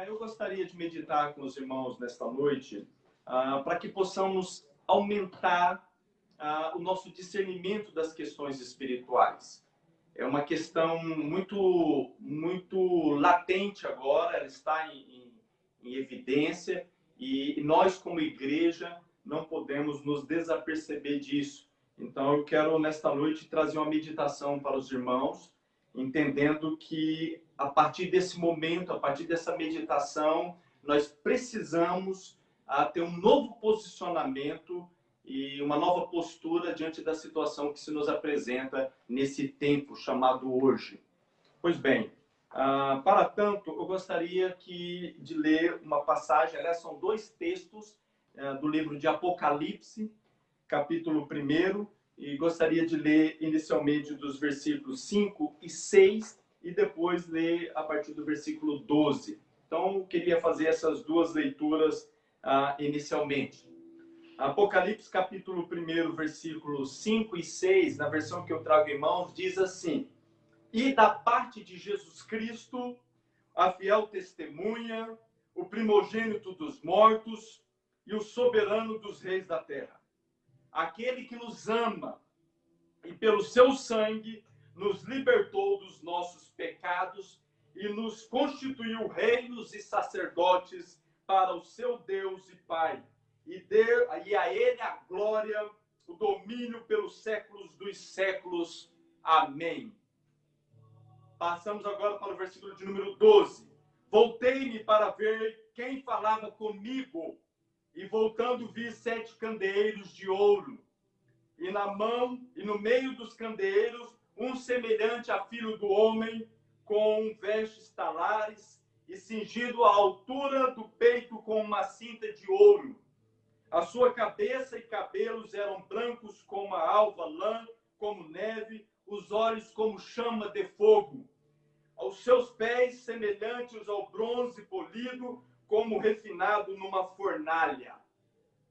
eu gostaria de meditar com os irmãos nesta noite, para que possamos aumentar o nosso discernimento das questões espirituais. É uma questão muito latente agora, ela está em evidência, e nós, como igreja, não podemos nos desaperceber disso. Então, eu quero, nesta noite, trazer uma meditação para os irmãos, entendendo que, a partir desse momento, a partir dessa meditação, nós precisamos ter um novo posicionamento e uma nova postura diante da situação que se nos apresenta nesse tempo chamado hoje. Pois bem, para tanto, eu gostaria de ler uma passagem, aliás, são dois textos do livro de Apocalipse, capítulo 1, e gostaria de ler inicialmente dos versículos 5 e 6, e depois ler a partir do versículo 12. Então, eu queria fazer essas duas leituras inicialmente. Apocalipse, capítulo 1, versículos 5 e 6, na versão que eu trago em mãos, diz assim: E da parte de Jesus Cristo, a fiel testemunha, o primogênito dos mortos e o soberano dos reis da terra, aquele que nos ama e pelo seu sangue nos libertou dos nossos pecados e nos constituiu reinos e sacerdotes para o seu Deus e Pai. E a ele a glória, o domínio pelos séculos dos séculos. Amém. Passamos agora para o versículo de número 12. Voltei-me para ver quem falava comigo, e voltando vi 7 candeeiros de ouro, e na mão e no meio dos candeeiros um semelhante a filho do homem, com vestes talares e cingido à altura do peito com uma cinta de ouro. A sua cabeça e cabelos eram brancos como a alva lã, como neve, os olhos como chama de fogo. Aos seus pés semelhantes ao bronze polido, como refinado numa fornalha.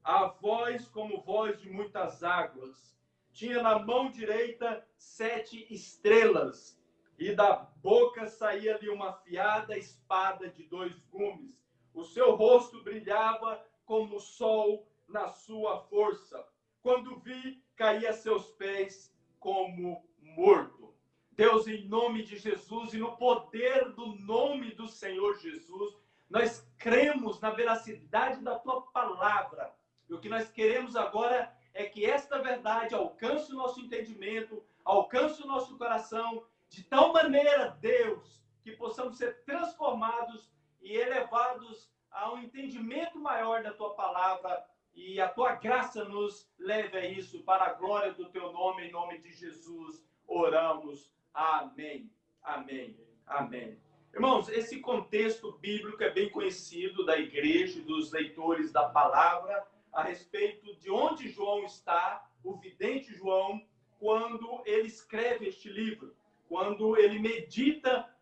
A voz como voz de muitas águas. Tinha na mão direita 7 estrelas, e da boca saía-lhe uma afiada espada de 2 gumes. O seu rosto brilhava como o sol na sua força. Quando vi, caí a seus pés como morto. Deus, em nome de Jesus e no poder do nome do Senhor Jesus, nós cremos na veracidade da tua palavra. E o que nós queremos agora é que esta verdade alcance o nosso entendimento, alcance o nosso coração, de tal maneira, Deus, que possamos ser transformados e elevados a um entendimento maior da tua palavra, e a tua graça nos leve a isso, para a glória do teu nome, em nome de Jesus, oramos. Amém, amém, amém. Irmãos, esse contexto bíblico é bem conhecido da igreja e dos leitores da palavra, a respeito de onde João está, o vidente João, quando ele escreve este livro, quando ele medita,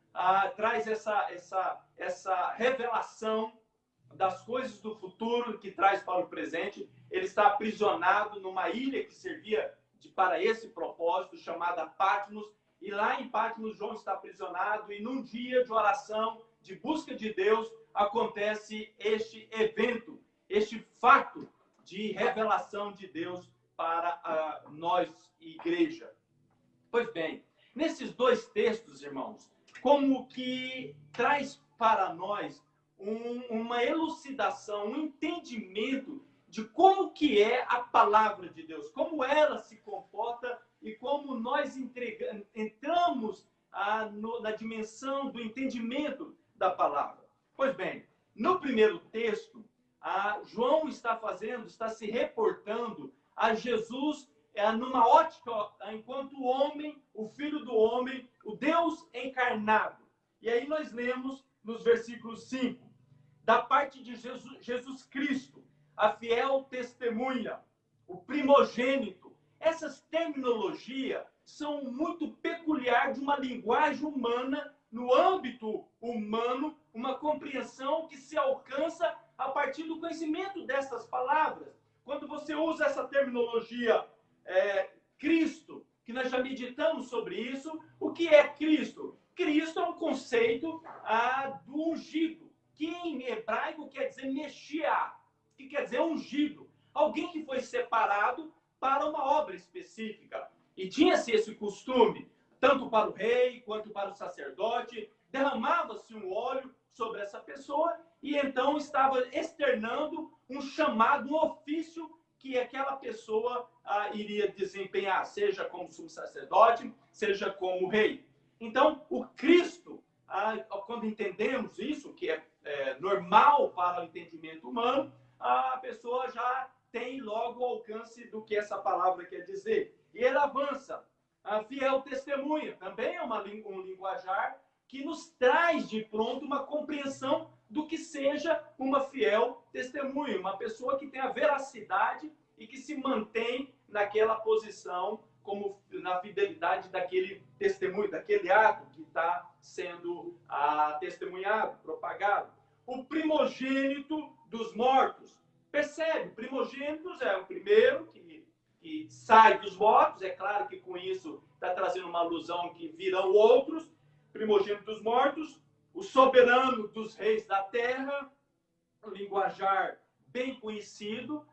traz essa revelação das coisas do futuro que traz para o presente. Ele está aprisionado numa ilha que servia para esse propósito, chamada Patmos, e lá em Patmos João está aprisionado, e num dia de oração, de busca de Deus, acontece este evento, este fato de revelação de Deus para nós, igreja. Pois bem, nesses dois textos, irmãos, como que traz para nós uma elucidação, um entendimento de como que é a palavra de Deus, como ela se comporta e como nós entramos na dimensão do entendimento da palavra. Pois bem, no primeiro texto, João está se reportando a Jesus numa ótica enquanto homem, o Filho do homem, o Deus encarnado. E aí nós lemos nos versículos 5, da parte de Jesus Cristo, a fiel testemunha, o primogênito. Essas terminologias são muito peculiares de uma linguagem humana, no âmbito humano, uma compreensão que se alcança a partir do conhecimento dessas palavras. Quando você usa essa terminologia Cristo, que nós já meditamos sobre isso, o que é Cristo? Cristo é um conceito do ungido, que em hebraico quer dizer Messiá, que quer dizer ungido. Alguém que foi separado para uma obra específica. E tinha-se esse costume, tanto para o rei quanto para o sacerdote, derramava-se um óleo sobre essa pessoa e então estava externando um chamado, um ofício que aquela pessoa iria desempenhar, seja como sumo sacerdote, seja como rei. Então, o Cristo, quando entendemos isso, que é normal para o entendimento humano, a pessoa já tem logo o alcance do que essa palavra quer dizer. E ele avança. A fiel testemunha também é um linguajar que nos traz de pronto uma compreensão do que seja uma fiel testemunha, uma pessoa que tem a veracidade e que se mantém naquela posição, como na fidelidade daquele testemunho, daquele ato que está sendo testemunhado, propagado. O primogênito dos mortos. Percebe? Primogênitos é o primeiro que sai dos mortos. É claro que com isso está trazendo uma alusão que virão outros. Primogênito dos mortos. O soberano dos reis da terra. Um linguajar bem conhecido,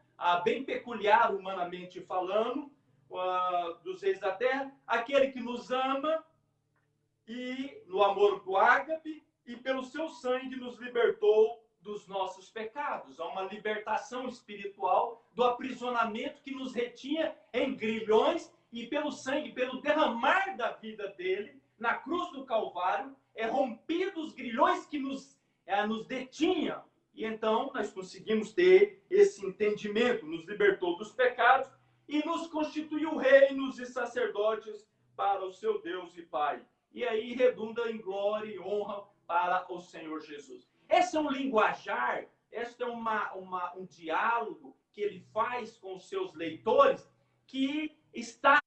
bem peculiar humanamente falando, dos reis da terra. Aquele que nos ama e no amor do ágape e pelo seu sangue nos libertou dos nossos pecados. Há uma libertação espiritual do aprisionamento que nos retinha em grilhões e pelo sangue, pelo derramar da vida dele na cruz do Calvário, rompido os grilhões que nos detinham. E então nós conseguimos ter esse entendimento, nos libertou dos pecados e nos constituiu reinos e sacerdotes para o seu Deus e Pai. E aí redunda em glória e honra para o Senhor Jesus. Esse é um linguajar, este é um diálogo que ele faz com os seus leitores, que está...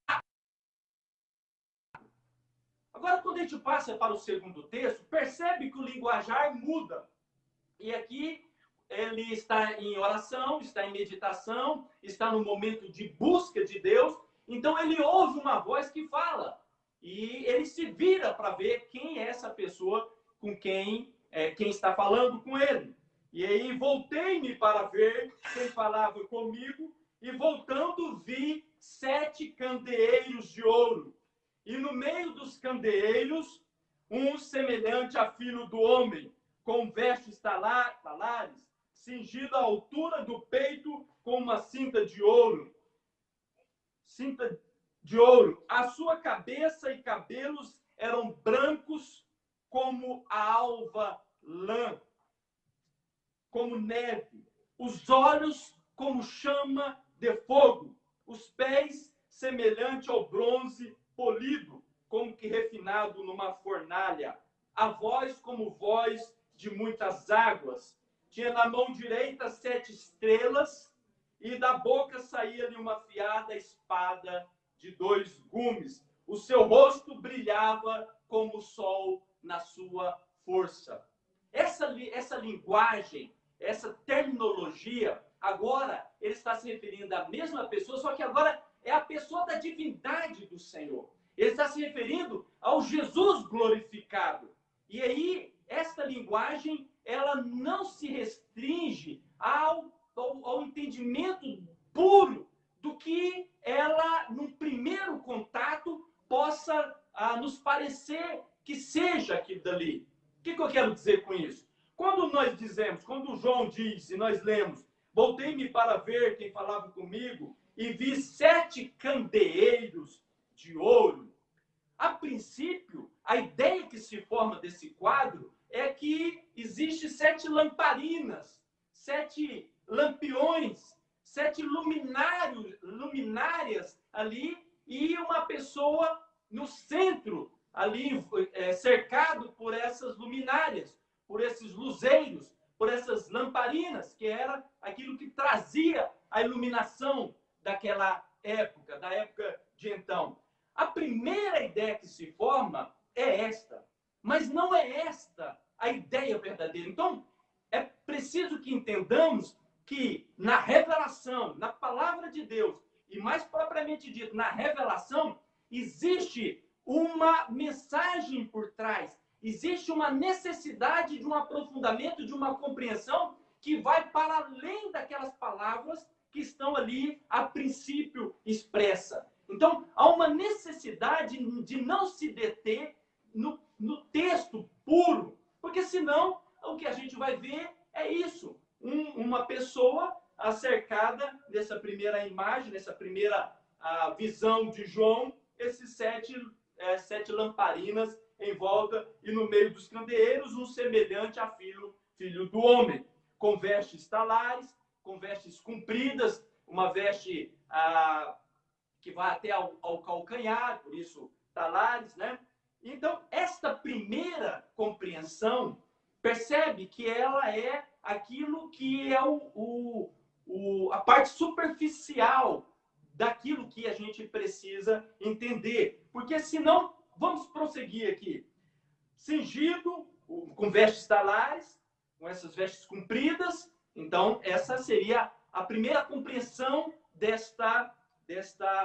Agora, quando a gente passa para o segundo texto, percebe que o linguajar muda. E aqui ele está em oração, está em meditação, está no momento de busca de Deus. Então ele ouve uma voz que fala. E ele se vira para ver quem é essa pessoa com quem está falando com ele. E aí voltei-me para ver quem falava comigo, e voltando vi 7 candeeiros de ouro. E no meio dos candeeiros, um semelhante a filho do homem, com vestes talares, cingido à altura do peito com uma cinta de ouro. Cinta de ouro. A sua cabeça e cabelos eram brancos como a alva lã, como neve. Os olhos como chama de fogo. Os pés semelhante ao bronze polido, como que refinado numa fornalha. A voz como voz de muitas águas. Tinha na mão direita 7 estrelas, e da boca saía-lhe uma afiada espada de 2 gumes. O seu rosto brilhava como o sol na sua força. Essa linguagem, essa terminologia, agora ele está se referindo à mesma pessoa, só que agora é a pessoa da divindade do Senhor. Ele está se referindo ao Jesus glorificado. E aí, esta linguagem, ela não se restringe ao entendimento puro do que ela, num primeiro contato, possa nos parecer que seja aquilo dali. O que eu quero dizer com isso? Quando nós dizemos, quando João diz, e nós lemos, voltei-me para ver quem falava comigo, e vi 7 candeeiros de ouro. A princípio, a ideia que se forma desse quadro é que existe 7 lamparinas, 7 lampiões, 7 luminárias ali, e uma pessoa no centro, ali cercado por essas luminárias, por esses luzeiros, por essas lamparinas, que era aquilo que trazia a iluminação daquela época, da época de então. A primeira ideia que se forma é esta, mas não é esta a ideia verdadeira. Então, é preciso que entendamos que na revelação, na palavra de Deus, e mais propriamente dito, na revelação, existe uma mensagem por trás. existe uma necessidade de um aprofundamento, de uma compreensão que vai para além daquelas palavras que estão ali a princípio expressa. Então, há uma necessidade de não se deter no texto puro, porque senão o que a gente vai ver é isso, uma pessoa cercada nessa primeira imagem, nessa primeira visão de João, esses sete lamparinas em volta e no meio dos candeeiros, um semelhante a filho do homem, com vestes talares, com vestes compridas, uma veste que vai até ao calcanhar, por isso talares, né? Então, esta primeira compreensão, percebe que ela é aquilo que é a parte superficial daquilo que a gente precisa entender. Porque senão, vamos prosseguir aqui. Cingido, com vestes talares, com essas vestes compridas. Então, essa seria a primeira compreensão desta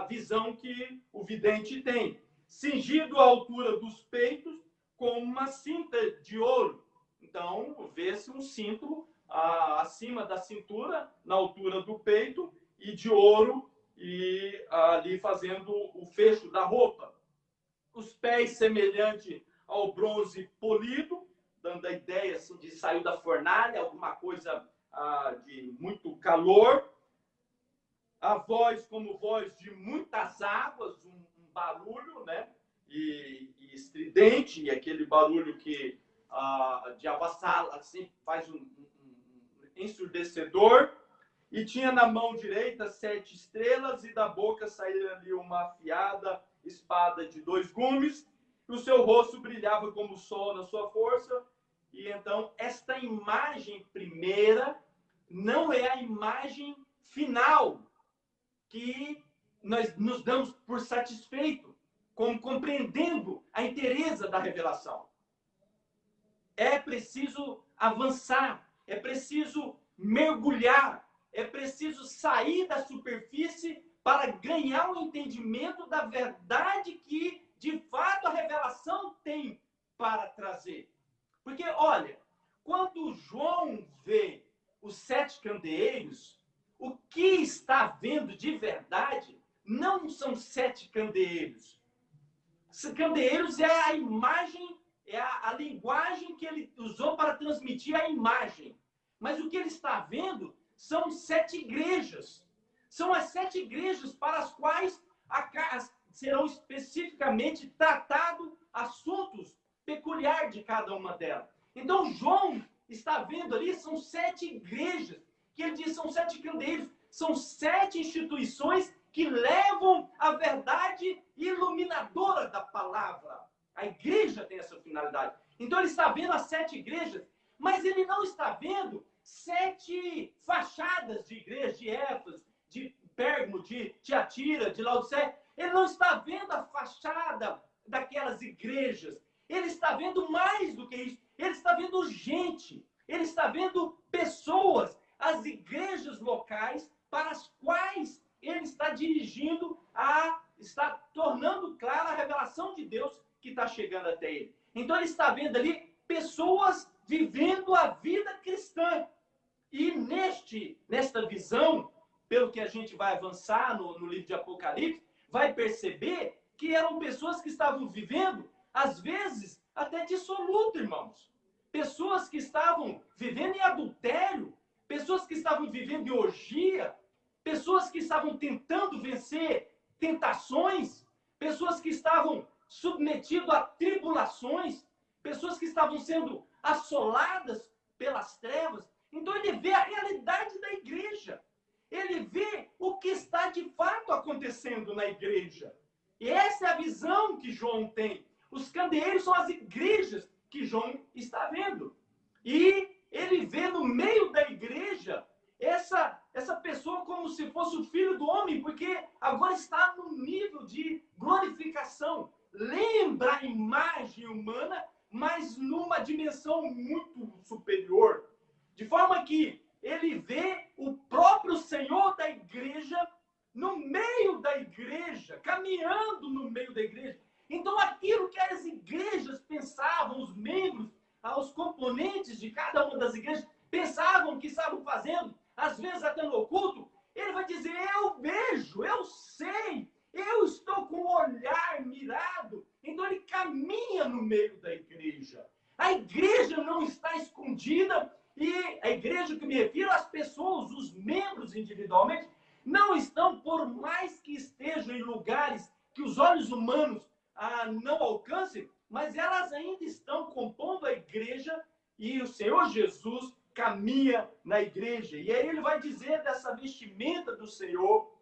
visão que o vidente tem. Cingido à altura dos peitos com uma cinta de ouro. Então, vê-se um cinto acima da cintura, na altura do peito, e de ouro, e ali fazendo o fecho da roupa. Os pés semelhante ao bronze polido, dando a ideia assim, de sair da fornalha, alguma coisa de muito calor. A voz como voz de muitas águas, um barulho, né? E estridente, e aquele barulho que de avassala, assim, faz um ensurdecedor. E tinha na mão direita 7 estrelas, e da boca saía ali uma afiada espada de 2 gumes, e o seu rosto brilhava como o sol na sua força. E então, esta imagem primeira não é a imagem final que nós nos damos por satisfeito, como compreendendo a inteireza da revelação. É preciso avançar, é preciso mergulhar, é preciso sair da superfície para ganhar um entendimento da verdade que, de fato, a revelação tem para trazer. Porque, olha, quando João vê os 7 candeeiros, o que está vendo de verdade não são 7 candeeiros. Candeeiros é a imagem, é a linguagem que ele usou para transmitir a imagem. Mas o que ele está vendo são 7 igrejas. São as 7 igrejas para as quais serão especificamente tratados assuntos peculiares de cada uma delas. Então, João está vendo ali, são 7 igrejas, que ele diz, são 7 candeeiros, são 7 instituições que levam a verdade iluminadora da palavra. A igreja tem essa finalidade. Então, ele está vendo as 7 igrejas, mas ele não está vendo 7 fachadas de igreja, de Éfeso, de Pérgamo, de Tiatira, de Laodiceia. Ele não está vendo a fachada daquelas igrejas. Ele está vendo mais do que isso. Ele está vendo gente. Ele está vendo pessoas, as igrejas locais para as quais ele está dirigindo, está tornando clara a revelação de Deus que está chegando até ele. Então ele está vendo ali pessoas vivendo a vida cristã. E nesta visão, pelo que a gente vai avançar no livro de Apocalipse, vai perceber que eram pessoas que estavam vivendo, às vezes, até dissoluto, irmãos. Pessoas que estavam vivendo em adultério, pessoas que estavam vivendo em orgia, pessoas que estavam tentando vencer tentações, pessoas que estavam submetidas a tribulações, pessoas que estavam sendo assoladas pelas trevas. Então ele vê a realidade da igreja. Ele vê o que está de fato acontecendo na igreja. E essa é a visão que João tem. Os candeeiros são as igrejas que João está vendo. E ele vê no meio da igreja essa pessoa como se fosse o filho do homem, porque agora está no nível de glorificação. Lembra a imagem humana, mas numa dimensão muito superior. De forma que ele vê o próprio Senhor da igreja no meio da igreja, caminhando no meio da igreja. Então, aquilo que as igrejas pensavam, os membros proponentes de cada uma das igrejas pensavam que estavam fazendo, às vezes até no oculto, ele vai dizer, eu vejo, eu sei, eu estou com o olhar mirado. Então ele caminha no meio da igreja. A igreja não está escondida e a igreja que me refiro, as pessoas, os membros individualmente, não estão, por mais que estejam em lugares que os olhos humanos não alcancem, mas elas ainda estão compondo a igreja e o Senhor Jesus caminha na igreja. E aí ele vai dizer dessa vestimenta do Senhor,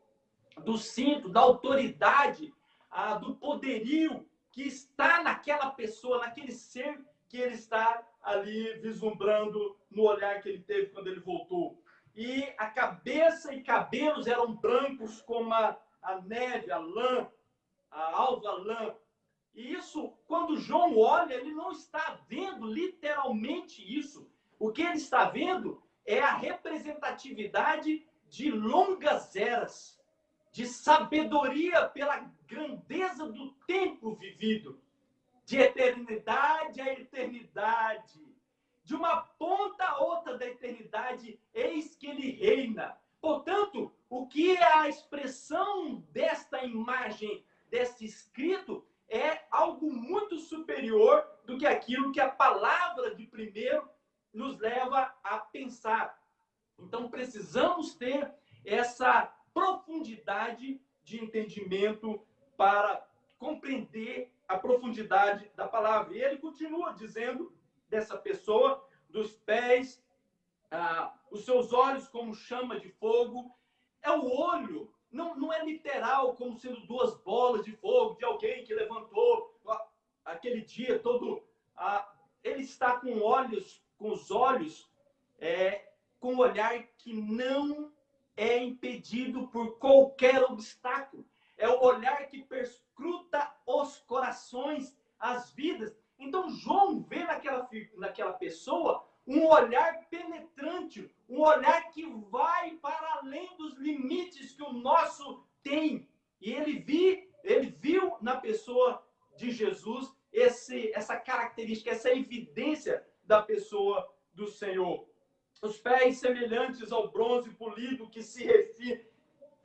do cinto, da autoridade, do poderio que está naquela pessoa, naquele ser que ele está ali vislumbrando no olhar que ele teve quando ele voltou. E a cabeça e cabelos eram brancos como a neve, a lã, a alva lã. E isso, quando João olha, ele não está vendo literalmente isso. O que ele está vendo é a representatividade de longas eras, de sabedoria pela grandeza do tempo vivido, de eternidade a eternidade, de uma ponta a outra da eternidade, eis que ele reina. Portanto, o que é a expressão desta imagem, deste escrito, é algo muito superior do que aquilo que a palavra de primeiro nos leva a pensar. Então, precisamos ter essa profundidade de entendimento para compreender a profundidade da palavra. E ele continua dizendo dessa pessoa, dos pés, os seus olhos como chama de fogo. É o olho, não é literal como sendo duas bolas de fogo de alguém que levantou aquele dia todo. Ele está com os olhos, com um olhar que não é impedido por qualquer obstáculo. É o olhar que perscruta os corações, as vidas. Então, João vê naquela pessoa um olhar penetrante, um olhar que vai para além dos limites que o nosso tem. E ele viu na pessoa de Jesus essa característica, essa evidência da pessoa do Senhor. Os pés semelhantes ao bronze polido que se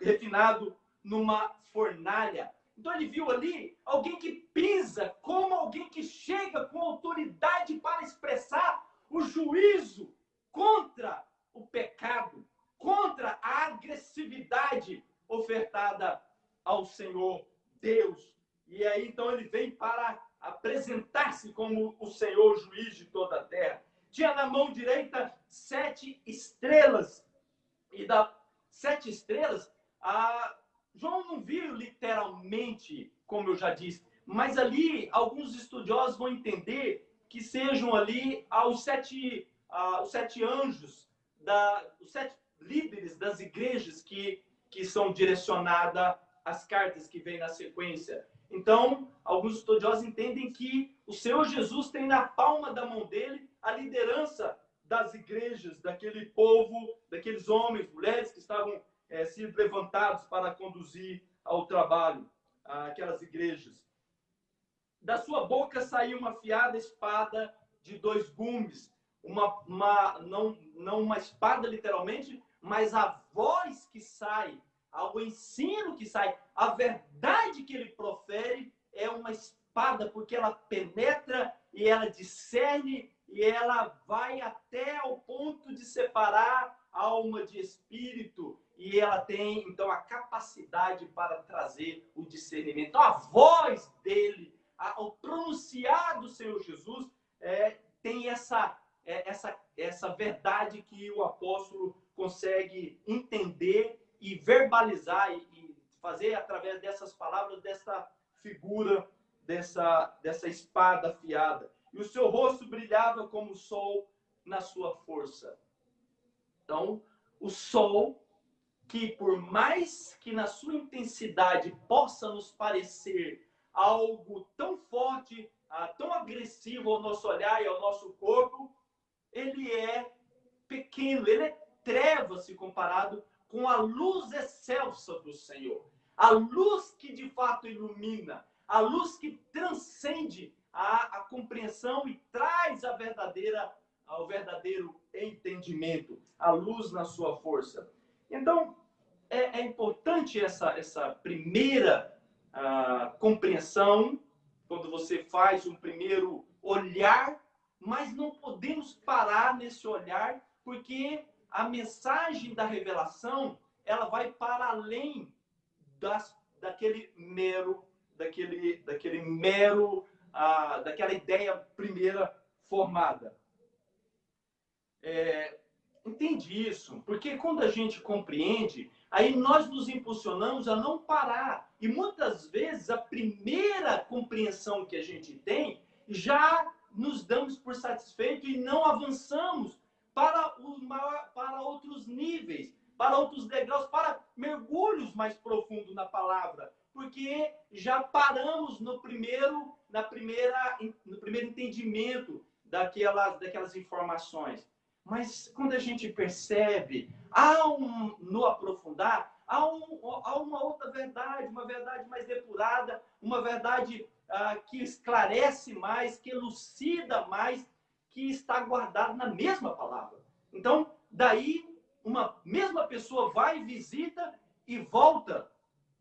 refinado numa fornalha. Então ele viu ali alguém que pisa como alguém que chega com autoridade para expressar o juízo contra o pecado, contra a agressividade ofertada ao Senhor Deus. E aí então ele vem para apresentar-se como o Senhor juiz de toda a terra. Tinha na mão direita 7 estrelas. E das 7 estrelas, João não viu literalmente, como eu já disse, mas ali alguns estudiosos vão entender que sejam ali os 7 anjos, os 7 líderes das igrejas que são direcionadas às cartas que vêm na sequência. Então, alguns estudiosos entendem que o Senhor Jesus tem na palma da mão dele a liderança das igrejas, daquele povo, daqueles homens, mulheres que estavam sendo levantados para conduzir ao trabalho, aquelas igrejas. Da sua boca saiu uma afiada espada de 2 gumes, não uma espada literalmente, mas a voz que sai, o ensino que sai, a verdade que ele profere é uma espada, porque ela penetra e ela discerne e ela vai até ao ponto de separar alma de espírito, e ela tem então a capacidade para trazer o discernimento. Então, a voz dele, ao pronunciar do Senhor Jesus, tem essa verdade que o apóstolo consegue entender e verbalizar e fazer através dessas palavras, dessa figura, dessa espada afiada. E o seu rosto brilhava como o sol na sua força. Então, o sol, que por mais que na sua intensidade possa nos parecer algo tão forte, tão agressivo ao nosso olhar e ao nosso corpo, ele é pequeno, ele é treva se comparado com a luz excelsa do Senhor. A luz que de fato ilumina, a luz que transcende a compreensão e traz a verdadeira ao verdadeiro entendimento, a luz na sua força. Então, é importante essa primeira compreensão, quando você faz um primeiro olhar, mas não podemos parar nesse olhar, porque a mensagem da revelação, ela vai para além daquela ideia primeira formada. Entende isso? Porque quando a gente compreende, aí nós nos impulsionamos a não parar. E muitas vezes a primeira compreensão que a gente tem, já nos damos por satisfeito e não avançamos para outros níveis, para outros degraus, para mergulhos mais profundos na palavra. Porque já paramos no primeiro entendimento daquelas informações. Mas quando a gente percebe, no aprofundar, há uma outra verdade, uma verdade mais depurada, uma verdade que esclarece mais, que elucida mais, que está guardada na mesma palavra. Então, daí, uma mesma pessoa vai, visita e volta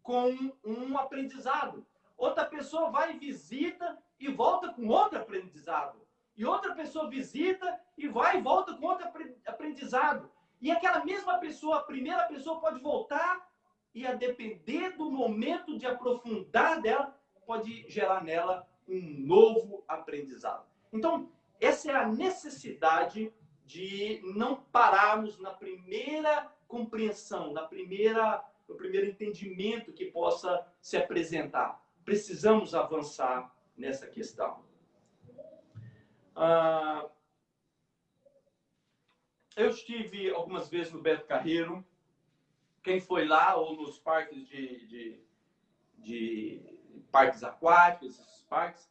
com um aprendizado. Outra pessoa vai, visita e volta com outro aprendizado. E outra pessoa visita e vai e volta com outro aprendizado. E aquela mesma pessoa, a primeira pessoa, pode voltar e, a depender do momento de aprofundar dela, pode gerar nela um novo aprendizado. Então, essa é a necessidade de não pararmos na primeira compreensão, no primeiro entendimento que possa se apresentar. Precisamos avançar nessa questão. Eu estive algumas vezes no Beto Carreiro. Quem foi lá, ou nos parques de parques aquáticos, esses parques,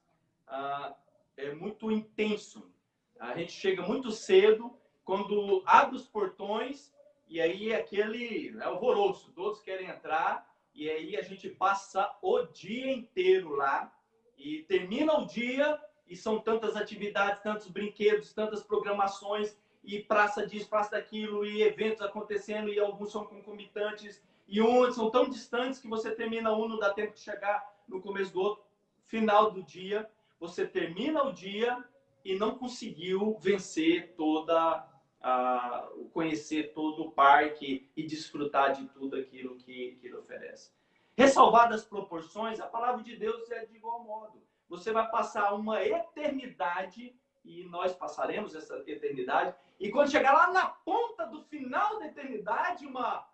é muito intenso. A gente chega muito cedo, quando abre os portões, e aí aquele alvoroço, todos querem entrar, e aí a gente passa o dia inteiro lá, e termina o dia, e são tantas atividades, tantos brinquedos, tantas programações, e praça disso, praça daquilo, e eventos acontecendo, e alguns são concomitantes, e uns são tão distantes que você termina um, não dá tempo de chegar no começo do outro. Final do dia, você termina o dia e não conseguiu vencer conhecer todo o parque e desfrutar de tudo aquilo que ele oferece. Ressalvadas as proporções, a palavra de Deus é de igual modo. Você vai passar uma eternidade, e nós passaremos essa eternidade, e quando chegar lá na ponta do final da eternidade, uma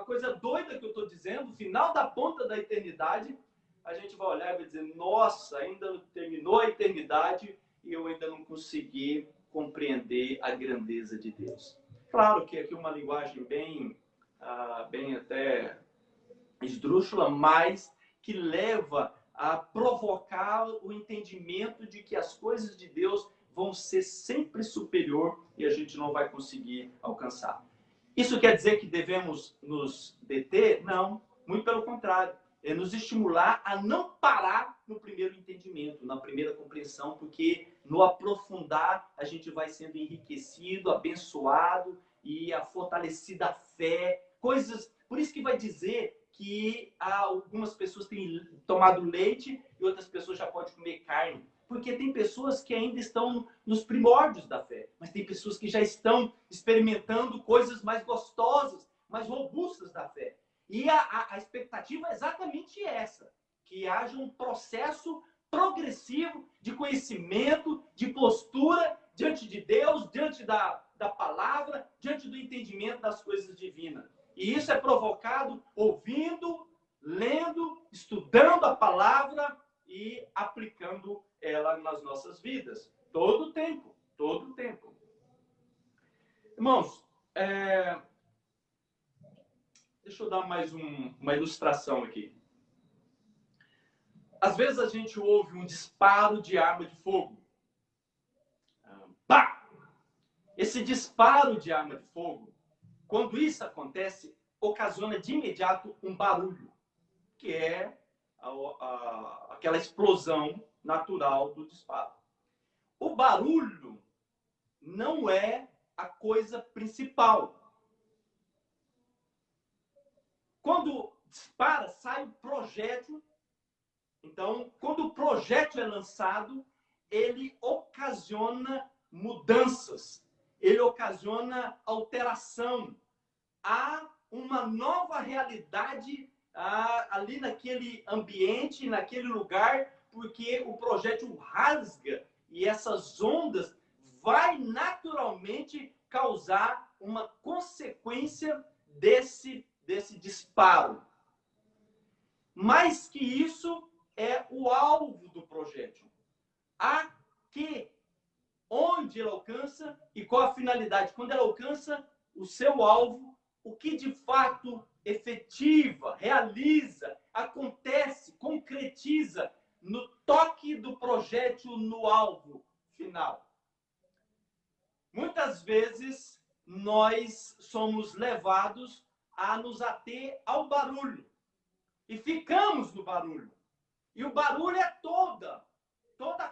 coisa doida que eu estou dizendo, final da ponta da eternidade, a gente vai olhar e vai dizer, nossa, ainda não terminou a eternidade e eu ainda não consegui compreender a grandeza de Deus. Claro que aqui uma linguagem bem até esdrúxula, mas que leva a provocar o entendimento de que as coisas de Deus vão ser sempre superior e a gente não vai conseguir alcançar. Isso quer dizer que devemos nos deter? Não, muito pelo contrário. É nos estimular a não parar no primeiro entendimento, na primeira compreensão, porque no aprofundar a gente vai sendo enriquecido, abençoado e fortalecido a fé, coisas. Por isso que vai dizer que algumas pessoas têm tomado leite e outras pessoas já podem comer carne. Porque tem pessoas que ainda estão nos primórdios da fé, mas tem pessoas que já estão experimentando coisas mais gostosas, mais robustas da fé. E a expectativa é exatamente essa, que haja um processo progressivo de conhecimento, de postura diante de Deus, diante da palavra, diante do entendimento das coisas divinas. E isso é provocado ouvindo, lendo, estudando a palavra e aplicando ela nas nossas vidas. Todo o tempo, todo o tempo. Irmãos, deixa eu dar mais uma ilustração aqui. Às vezes a gente ouve um disparo de arma de fogo. Pá! Esse disparo de arma de fogo, quando isso acontece, ocasiona de imediato um barulho, que é aquela explosão natural do disparo. O barulho não é a coisa principal. Quando dispara, sai o projétil. Então, quando o projétil é lançado, ele ocasiona mudanças, ele ocasiona alteração. Há uma nova realidade ali naquele ambiente, naquele lugar, porque o projétil rasga e essas ondas vai naturalmente causar uma consequência desse disparo. Mais que isso, é o alvo do projétil. A que, onde ele alcança e qual a finalidade. Quando ele alcança o seu alvo, o que de fato efetiva, realiza, acontece, concretiza no toque do projétil no alvo final. Muitas vezes nós somos levados a nos ater ao barulho e ficamos no barulho. E o barulho é toda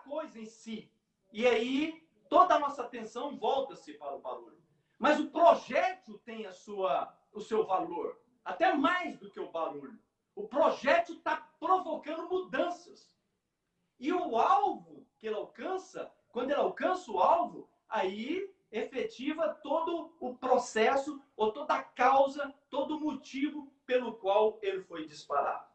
coisa em si. E aí toda a nossa atenção volta-se para o barulho. Mas o projétil tem o seu valor, até mais do que o barulho. O projétil está provocando mudanças. E o alvo que ele alcança, quando ele alcança o alvo, aí efetiva todo o processo, ou toda a causa, todo o motivo pelo qual ele foi disparado.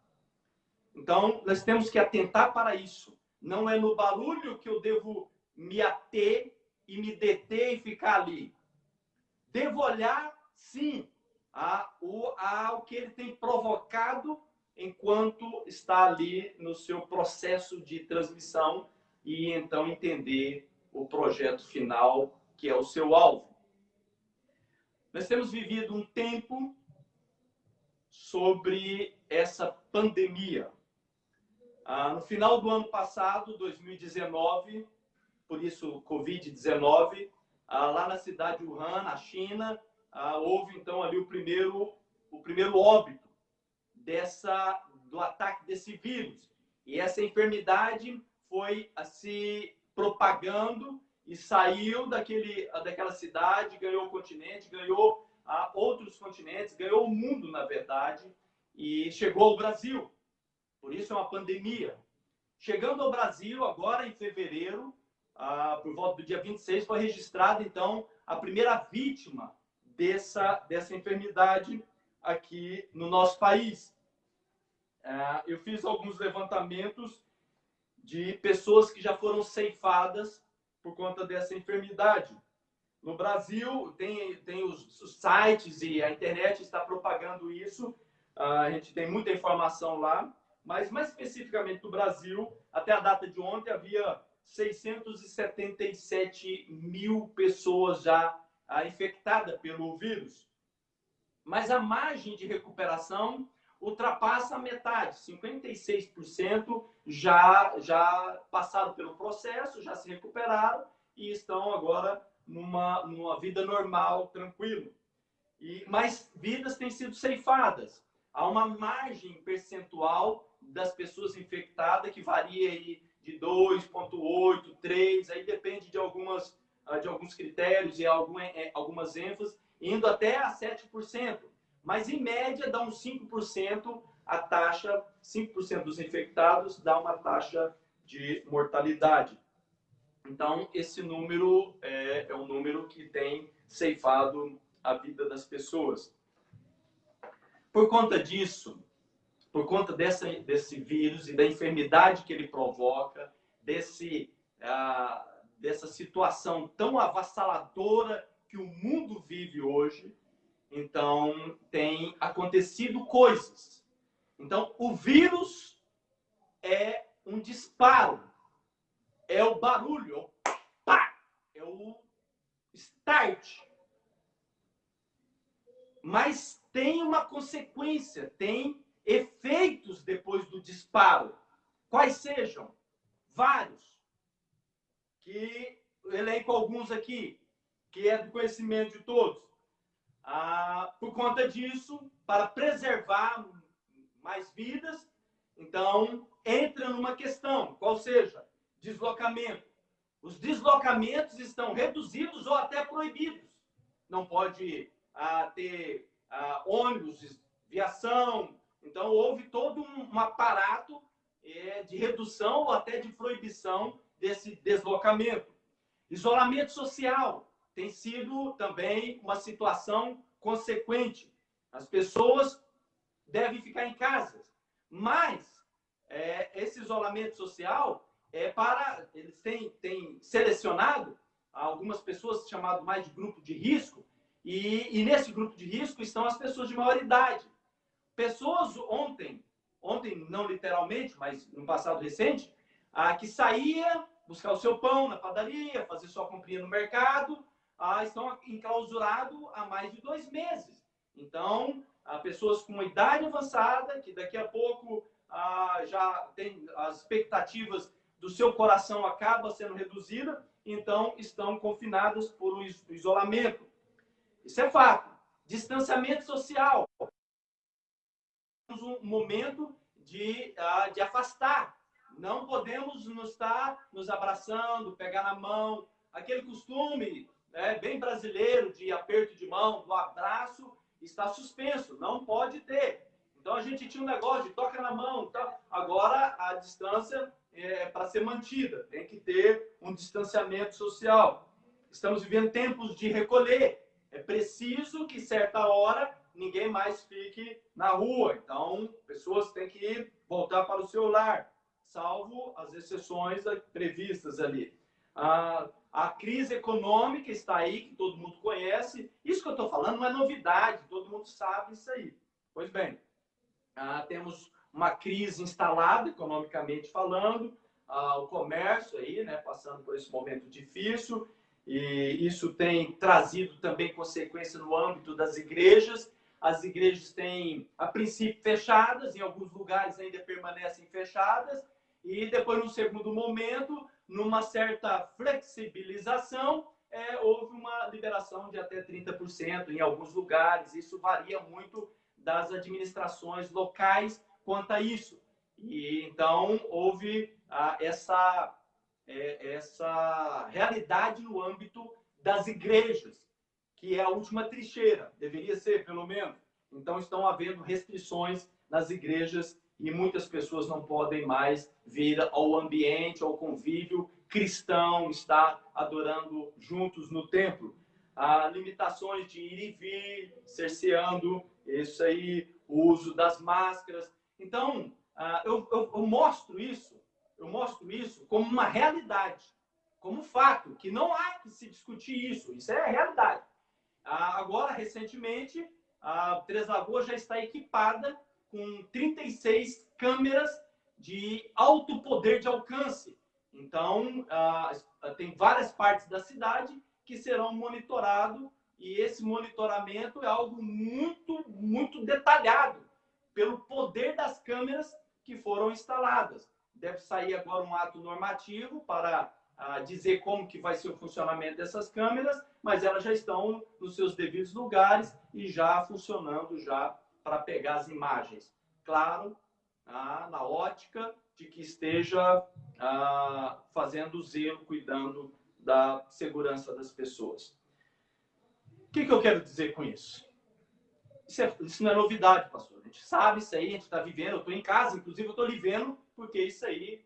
Então, nós temos que atentar para isso. Não é no barulho que eu devo me ater e me deter e ficar ali. Devo olhar, sim, ao que ele tem provocado enquanto está ali no seu processo de transmissão e então entender o projeto final, que é o seu alvo. Nós temos vivido um tempo sobre essa pandemia. No final do ano passado, 2019, por isso Covid-19, lá na cidade de Wuhan, na China, houve então ali o primeiro óbito do ataque desse vírus. E essa enfermidade foi se propagando e saiu daquela cidade, ganhou o continente, ganhou outros continentes, ganhou o mundo, na verdade, e chegou ao Brasil. Por isso é uma pandemia. Chegando ao Brasil, agora em fevereiro, por volta do dia 26, foi registrada, então, a primeira vítima dessa enfermidade aqui no nosso país. Eu fiz alguns levantamentos de pessoas que já foram ceifadas por conta dessa enfermidade. No Brasil, tem os sites e a internet está propagando isso. A gente tem muita informação lá. Mas, mais especificamente no Brasil, até a data de ontem, havia 677 mil pessoas já infectadas pelo vírus. Mas a margem de recuperação ultrapassa a metade. 56% já passaram pelo processo, já se recuperaram e estão agora numa vida normal, tranquilo. Mas vidas têm sido ceifadas. Há uma margem percentual das pessoas infectadas que varia aí de 2,8, 3, aí depende de alguns critérios e algumas ênfases, indo até a 7%. Mas, em média, dá uns 5% a taxa, 5% dos infectados dá uma taxa de mortalidade. Então, esse número é um número que tem ceifado a vida das pessoas. Por conta disso, por conta desse vírus e da enfermidade que ele provoca, dessa situação tão avassaladora que o mundo vive hoje, então tem acontecido coisas. Então, o vírus é um disparo, é o barulho, é o pá, é o start. Mas tem uma consequência, tem efeitos depois do disparo. Quais sejam? Vários. Que elenco alguns aqui, que é do conhecimento de todos. Por conta disso, para preservar mais vidas, então entra numa questão, qual seja? Deslocamento. Os deslocamentos estão reduzidos ou até proibidos. Não pode ter ônibus, viação. Então, houve todo um aparato de redução ou até de proibição desse deslocamento. Isolamento social tem sido também uma situação consequente. As pessoas devem ficar em casa, mas esse isolamento social eles têm selecionado algumas pessoas chamado mais de grupo de risco, e nesse grupo de risco estão as pessoas de maior idade. Pessoas ontem não literalmente, mas no passado recente, que saía buscar o seu pão na padaria, fazer sua comprinha no mercado, estão enclausurados há mais de 2 meses. Então, pessoas com uma idade avançada, que daqui a pouco já tem as expectativas do seu coração acaba sendo reduzida, então estão confinadas por um isolamento. Isso é fato. Distanciamento social. Temos um momento de afastar. Não podemos nos abraçando, pegar na mão. Aquele costume bem brasileiro de aperto de mão, do abraço, está suspenso. Não pode ter. Então, a gente tinha um negócio de toca na mão. Então, agora, a distância para ser mantida. Tem que ter um distanciamento social. Estamos vivendo tempos de recolher. É preciso que, certa hora, ninguém mais fique na rua. Então, pessoas têm que voltar para o seu lar, salvo as exceções previstas ali. A crise econômica está aí, que todo mundo conhece. Isso que eu estou falando não é novidade, todo mundo sabe isso aí. Pois bem, temos uma crise instalada, economicamente falando, o comércio aí, passando por esse momento difícil, e isso tem trazido também consequência no âmbito das igrejas. As igrejas têm, a princípio, fechadas, em alguns lugares ainda permanecem fechadas, e depois, no segundo momento, numa certa flexibilização, houve uma liberação de até 30% em alguns lugares. Isso varia muito das administrações locais quanto a isso. E então houve essa realidade no âmbito das igrejas, que é a última trincheira, deveria ser pelo menos. Então estão havendo restrições nas igrejas e muitas pessoas não podem mais vir ao ambiente, ao convívio cristão, estar adorando juntos no templo. Limitações de ir e vir, cerceando isso aí, o uso das máscaras. Então, eu mostro isso como uma realidade, como fato, que não há que se discutir isso. Isso é a realidade. Agora, recentemente, a Três Lagoas já está equipada com 36 câmeras de alto poder de alcance. Então, tem várias partes da cidade que serão monitorados, e esse monitoramento é algo muito, muito detalhado pelo poder das câmeras que foram instaladas. Deve sair agora um ato normativo para dizer como que vai ser o funcionamento dessas câmeras, mas elas já estão nos seus devidos lugares e já funcionando já para pegar as imagens. Claro, na ótica de que esteja fazendo zelo, cuidando da segurança das pessoas. O que eu quero dizer com isso? Isso não é novidade, pastor. A gente sabe isso aí, a gente está vivendo. Eu estou em casa, inclusive eu estou lhe vendo, porque isso aí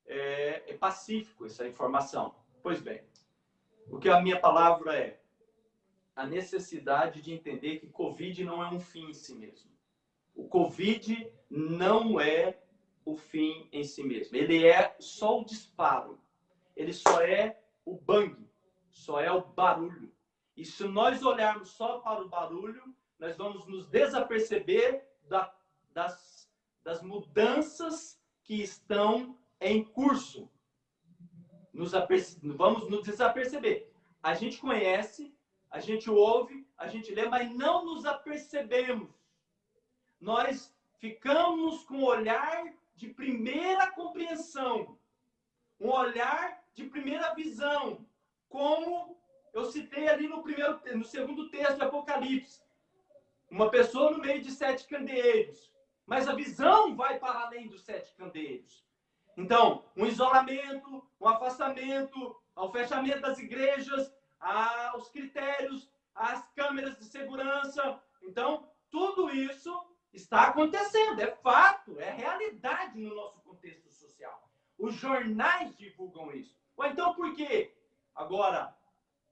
é pacífico, essa informação. Pois bem, o que a minha palavra é a necessidade de entender que Covid não é um fim em si mesmo. O Covid não é o fim em si mesmo. Ele é só o disparo. Ele só é o bang, só é o barulho. E se nós olharmos só para o barulho, nós vamos nos desaperceber das mudanças que estão em curso. Vamos nos desaperceber. A gente conhece, a gente ouve, a gente lê, mas não nos apercebemos. Nós ficamos com um olhar de primeira compreensão, um olhar de primeira visão, como eu citei ali no segundo texto de Apocalipse. Uma pessoa no meio de 7 candeeiros, mas a visão vai para além dos 7 candeeiros. Então, um isolamento, um afastamento, o fechamento das igrejas, os critérios, as câmeras de segurança. Então, tudo isso está acontecendo, é fato, é realidade no nosso contexto social. Os jornais divulgam isso. Ou então por quê? Agora,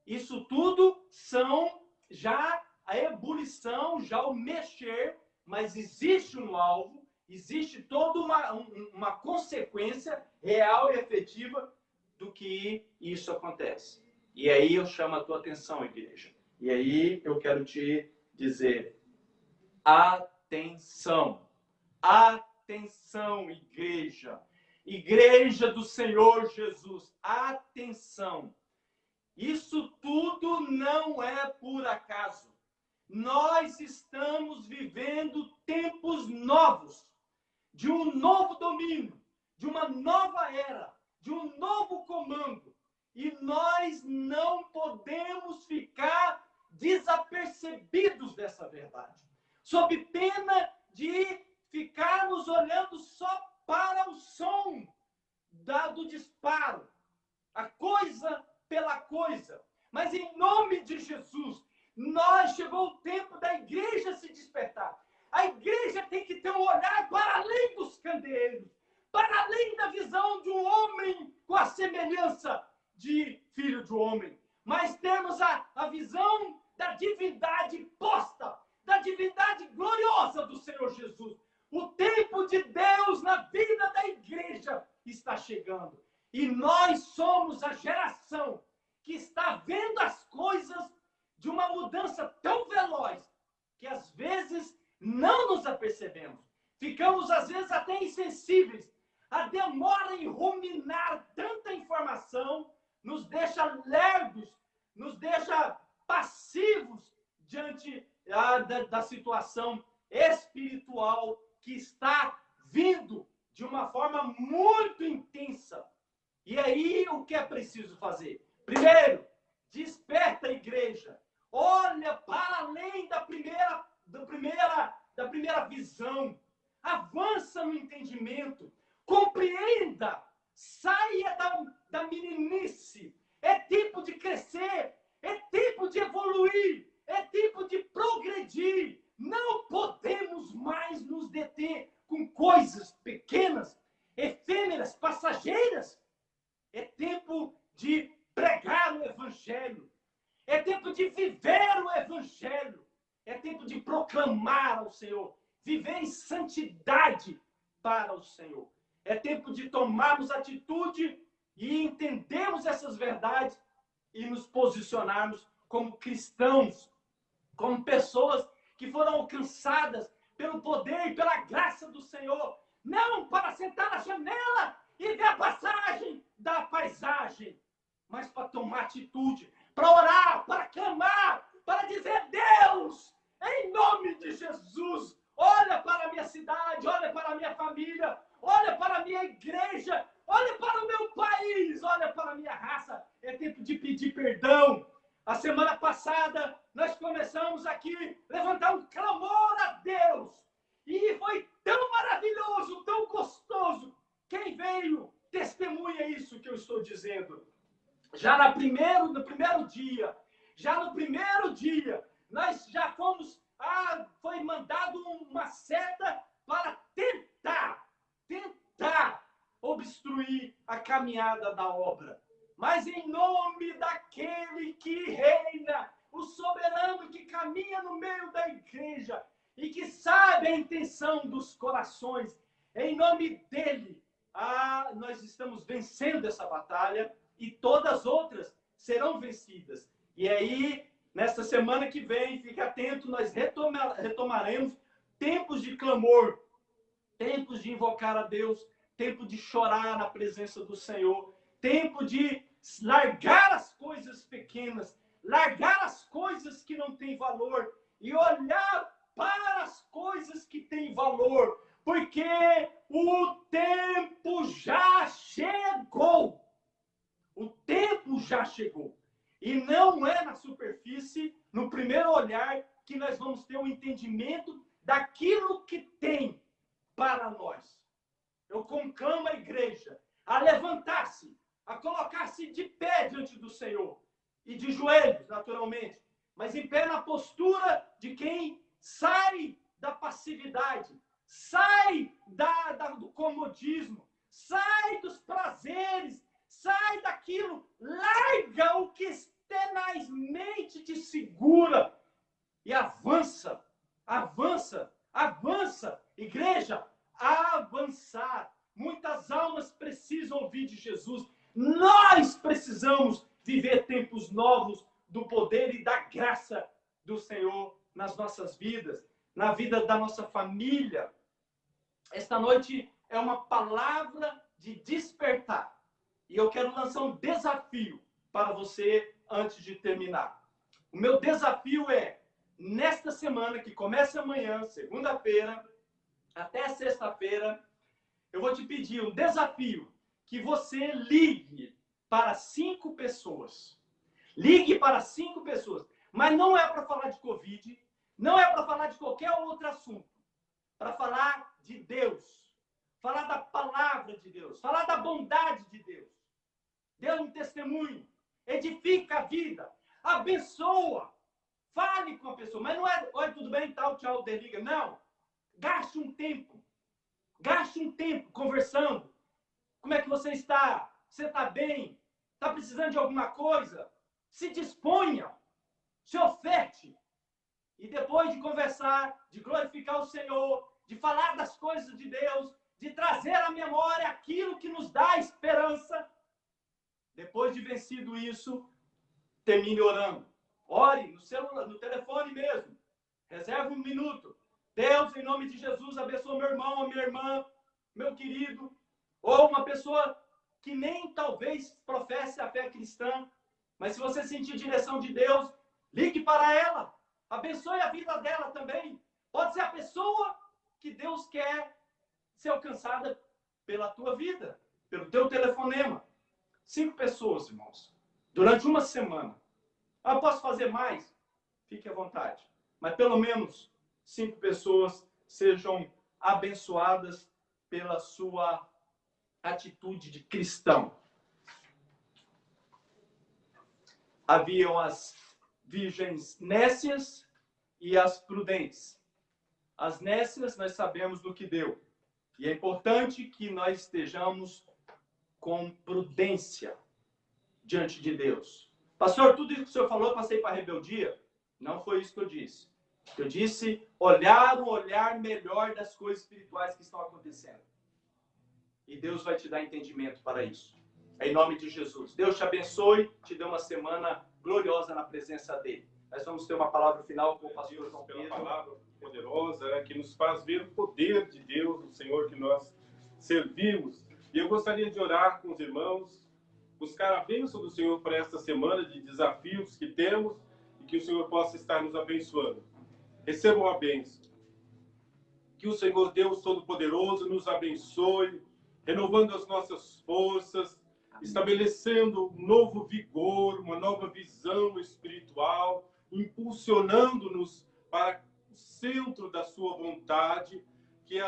isso tudo são já a ebulição, já o mexer, mas existe um alvo, existe toda uma consequência real e efetiva do que isso acontece. E aí eu chamo a tua atenção, igreja. E aí eu quero te dizer, atenção, atenção, igreja. Igreja do Senhor Jesus, atenção. Isso tudo não é por acaso. Nós estamos vivendo tempos novos, de um novo domínio, de uma nova era, de um novo comando. E nós não podemos ficar desapercebidos dessa verdade, sob pena de ficarmos olhando só para o som do disparo, a coisa pela coisa. Mas em nome de Jesus, chegou o tempo da igreja se despertar. A igreja tem que ter um olhar para além dos candeeiros, para além da visão de um homem com a semelhança de filho de homem. Mas temos a visão da divindade posta, da divindade gloriosa do Senhor Jesus. O tempo de Deus na vida da igreja está chegando. E nós somos a geração que está vendo as coisas de uma mudança tão veloz que às vezes não nos apercebemos. Ficamos às vezes até insensíveis. A demora em ruminar tanta informação nos deixa lerdos, nos deixa passivos diante da situação espiritual que está vindo de uma forma muito intensa. E aí, o que é preciso fazer? Primeiro, desperta a igreja. Olha para além da primeira visão. Avança no entendimento. Compreenda. Saia da meninice. É tempo de crescer. É tempo de evoluir. É tempo de progredir. Não podemos mais nos deter com coisas pequenas, efêmeras, passageiras. É tempo de pregar o Evangelho. É tempo de viver o Evangelho. É tempo de proclamar ao Senhor. Viver em santidade para o Senhor. É tempo de tomarmos atitude e entendermos essas verdades e nos posicionarmos como cristãos, como pessoas que foram alcançadas pelo poder e pela graça do Senhor. Não para sentar na janela e ver a passagem da paisagem, mas para tomar atitude, para orar, para clamar, para dizer: Deus, em nome de Jesus, olha para a minha cidade, olha para a minha família, olha para a minha igreja, olha para o meu país, olha para a minha raça. É tempo de pedir perdão. A semana passada, nós começamos aqui a levantar um clamor a Deus. E foi tão maravilhoso, tão gostoso. Quem veio, testemunha isso que eu estou dizendo. No primeiro dia, nós já fomos, foi mandado uma seta para tentar obstruir a caminhada da obra. Mas em nome daquele que reina, o soberano que caminha no meio da igreja e que sabe a intenção dos corações, em nome dele, nós estamos vencendo essa batalha e todas as outras serão vencidas. E aí, nesta semana que vem, fique atento, nós retomaremos tempos de clamor, tempos de invocar a Deus, tempo de chorar na presença do Senhor, tempo de largar as coisas pequenas, largar as coisas que não têm valor e olhar para as coisas que têm valor, porque o tempo já chegou. O tempo já chegou. E não é na superfície, no primeiro olhar, que nós vamos ter um entendimento daquilo que tem para nós. eu conclamo a igreja a levantar-se, a colocar-se de pé diante do Senhor, e de joelhos, naturalmente, mas em pé na postura de quem sai da passividade, sai do comodismo, sai dos prazeres, sai daquilo, larga o que tenazmente te segura e avança, avança, avança. Igreja, avançar. Muitas almas precisam ouvir de Jesus. Nós precisamos viver tempos novos do poder e da graça do Senhor nas nossas vidas, na vida da nossa família. Esta noite é uma palavra de despertar. E eu quero lançar um desafio para você antes de terminar. O meu desafio é, nesta semana, que começa amanhã, segunda-feira, até sexta-feira, eu vou te pedir um desafio, que você ligue para 5 pessoas. Ligue para 5 pessoas. Mas não é para falar de Covid, não é para falar de qualquer outro assunto. Para falar de Deus. Falar da palavra de Deus. Falar da bondade de Deus. Dê um testemunho. Edifica a vida. Abençoa. Fale com a pessoa. Mas não é, oi, tudo bem, tal, tchau, desliga. Não. Gaste um tempo. Gaste um tempo conversando. Como é que você está? Você está bem? Está precisando de alguma coisa? Se disponha. Se oferte. E depois de conversar, de glorificar o Senhor, de falar das coisas de Deus, de trazer à memória aquilo que nos dá esperança, depois de vencido isso, termine orando. Ore no celular, no telefone mesmo. Reserve 1 minuto. Deus, em nome de Jesus, abençoa meu irmão, a minha irmã, meu querido, ou uma pessoa que nem talvez professe a fé cristã, mas se você sentir direção de Deus, ligue para ela, abençoe a vida dela também. Pode ser a pessoa que Deus quer ser alcançada pela tua vida, pelo teu telefonema. 5 pessoas, irmãos, durante uma semana. Eu posso fazer mais? Fique à vontade. Mas pelo menos 5 pessoas sejam abençoadas pela sua atitude de cristão. Haviam as virgens nécias e as prudentes. As nécias, nós sabemos do que deu. E é importante que nós estejamos com prudência diante de Deus. Pastor, tudo isso que o senhor falou, eu passei para a rebeldia? Não foi isso que eu disse. Eu disse olhar um olhar melhor das coisas espirituais que estão acontecendo. E Deus vai te dar entendimento para isso. Em nome de Jesus. Deus te abençoe, te dê uma semana gloriosa na presença dele. Nós vamos ter uma palavra final com o pastor João Pedro. Pela palavra poderosa, né, que nos faz ver o poder de Deus, o Senhor que nós servimos. E eu gostaria de orar com os irmãos, buscar a bênção do Senhor para esta semana de desafios que temos e que o Senhor possa estar nos abençoando. Recebam a bênção. Que o Senhor Deus Todo-Poderoso nos abençoe, renovando as nossas forças, estabelecendo um novo vigor, uma nova visão espiritual, impulsionando-nos para o centro da sua vontade, que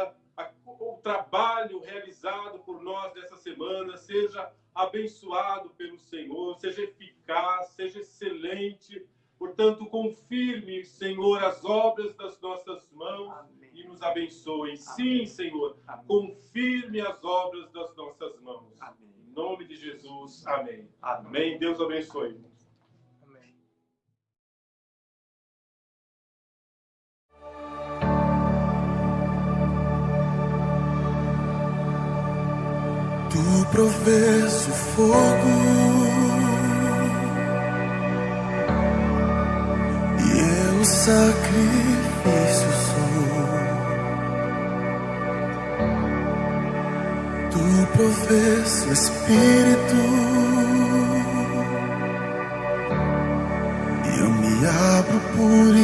o trabalho realizado por nós nessa semana seja abençoado pelo Senhor, seja eficaz, seja excelente. Portanto, confirme, Senhor, as obras das nossas mãos. Amém. E nos abençoe. Amém. Sim, Senhor, amém. Confirme as obras das nossas mãos. Amém. Em nome de Jesus. Amém. Amém. Amém. Deus abençoe. Amém. Tu provês o fogo e eu sacrifício sou. Tu provês o Espírito e eu me abro por